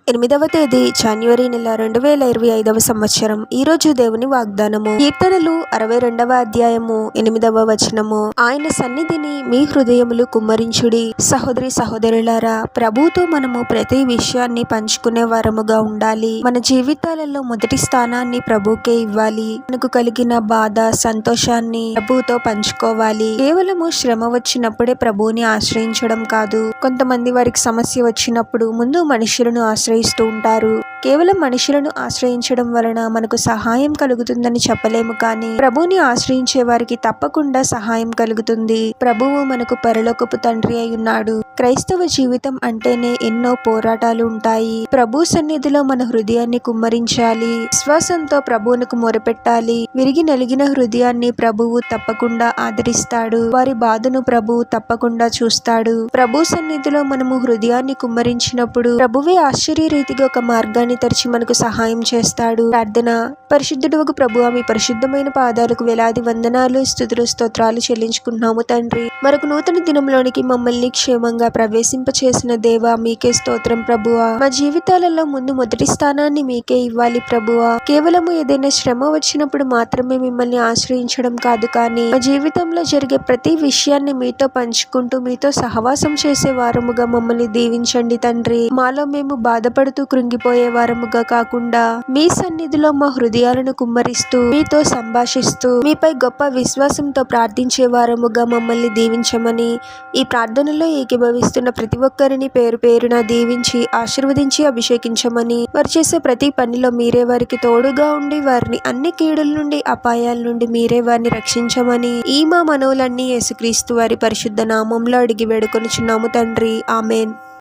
8వ తేదీ జనవరి నెల 2025 సంవత్సరం. ఈ రోజు దేవుని వాగ్దానము. కీర్తనలు 62వ అధ్యాయము 8వ వచనము. ఆయన సన్నిధిని మీ హృదయములు కుమ్మరించుడి. సహోదరి సహోదరులారా, ప్రభువుతో మనము ప్రతి విషయాన్ని పంచుకునే వారముగా ఉండాలి. మన జీవితాలలో మొదటి స్థానాన్ని ప్రభువుకే ఇవ్వాలి. మనకు కలిగిన బాధ, సంతోషాన్ని ప్రభువుతో పంచుకోవాలి. కేవలము శ్రమ వచ్చినప్పుడే ప్రభువుని ఆశ్రయించడం కాదు. కొంతమంది వారికి సమస్య వచ్చినప్పుడు ముందు మనుషులను ఆశ్రయిస్తూ ఉంటారు. కేవలం మనుషులను ఆశ్రయించడం వలన మనకు సహాయం కలుగుతుందని చెప్పలేము, కానీ ప్రభువుని ఆశ్రయించే వారికి తప్పకుండా సహాయం కలుగుతుంది. ప్రభువు మనకు పరలోకపు తండ్రి అయి ఉన్నాడు. క్రైస్తవ జీవితం అంటేనే ఎన్నో పోరాటాలు ఉంటాయి. ప్రభు సన్నిధిలో మన హృదయాన్ని కుమ్మరించాలి. విశ్వాసంతో ప్రభువునకు మొరపెట్టాలి. విరిగి నలిగిన హృదయాన్ని ప్రభువు తప్పకుండా ఆదరిస్తాడు. వారి బాధను ప్రభువు తప్పకుండా చూస్తాడు. ప్రభు సన్నిధిలో మనము హృదయాన్ని కుమ్మరించినప్పుడు ప్రభువే ఆశ్చర్యరీతిగా ఒక మార్గాన్ని తెరిచి మనకు సహాయం చేస్తాడు. ప్రార్థన. పరిశుద్ధుడవగు ప్రభువా, మీ పరిశుద్ధమైన పాదాలకు వేలాది వందనాలు, స్తుతులు, స్తోత్రాలు చెల్లించుకుంటున్నాము తండ్రి. మరొక నూతన దినంలోనికి మమ్మల్ని క్షేమంగా ప్రవేశింపచేసిన దేవా, మీకే స్తోత్రం ప్రభువా. మా జీవితాలలో ముందు మొదటి స్థానాన్ని మీకే ఇవ్వాలి ప్రభువా. కేవలము ఏదైనా శ్రమ వచ్చినప్పుడు మాత్రమే మిమ్మల్ని ఆశ్రయించడం కాదు, కానీ మా జీవితంలో జరిగే ప్రతి విషయాన్ని మీతో పంచుకుంటూ మీతో సహవాసం చేసే వారముగా మమ్మల్ని దీవించండి తండ్రి. మాలో మేము బాధపడుతూ కృంగిపోయే వారముగా కాకుండా మీ సన్నిధిలో మా హృదయాలను కుమ్మరిస్తూ మీతో సంభాషిస్తూ మీపై గొప్ప విశ్వాసంతో ప్రార్థించే వారముగా మమ్మల్ని దీవించమని, ఈ ప్రార్థనలో ఏకీభవిస్తున్న ప్రతి ఒక్కరిని పేరు పేరున దీవించి ఆశీర్వదించి అభిషేకించమని, వారు చేసే ప్రతి పనిలో మీరే వారికి తోడుగా ఉండి వారిని అన్ని కీడుల నుండి, అపాయాల నుండి మీరే వారిని రక్షించమని, ఈ మా మనవులన్నీ యేసుక్రీస్తు వారి పరిశుద్ధ నామంలో అడిగి వేడుకొనుచున్నాము తండ్రి. ఆమెన్.